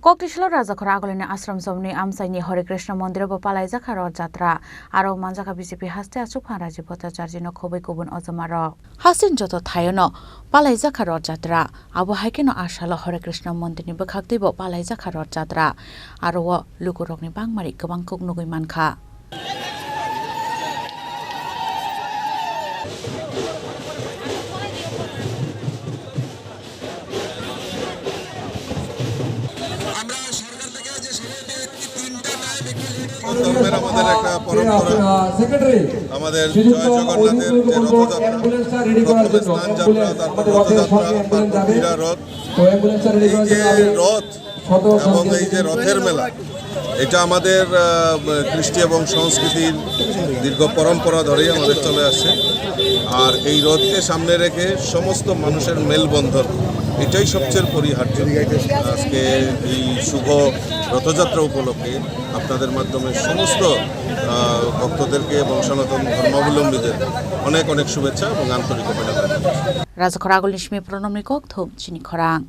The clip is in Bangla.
KoktisaloRajakhor Aguli Asharam Somni Amchai Hare Krishna Mandiro paliajkha Rath Jatra aro manjaka BJP haste asukhan Rajiv Bhattacharya khobai kubun ojamaro hasin joto thayono paliajkha Rath Jatra abo haikeno Ashala Hare Krishna Mandirni bokhakteibo paliajkha Rath Jatra aro lukurokni bangmari gobang koknugui mankha ধর্মের আমাদের একটা পরম্পরা আমাদের জয় জগন্নাথের যে রথযাত্রা স্নান যাত্রা তারপর রথযাত্রা রথ এই যে রথ এবং এই যে রথের মেলা এটা আমাদের কৃষ্টি এবং সংস্কৃতির দীর্ঘ পরম্পরা ধরেই আমাদের চলে আসছে আর এই রথকে সামনে রেখে সমস্ত মানুষের মেলবন্ধন এটাই সবচেয়ে পরিহার্য আজকে এই শুভ রথযাত্রা উপলক্ষে আপনাদের মাধ্যমে সমস্ত ভক্তদেরকে এবং সনাতন ধর্মাবলম্বীদের অনেক অনেক শুভেচ্ছা এবং আন্তরিক অভিনন্দন। রাজখর আগুলি প্রণমী কক থোপ চিনি খরাং।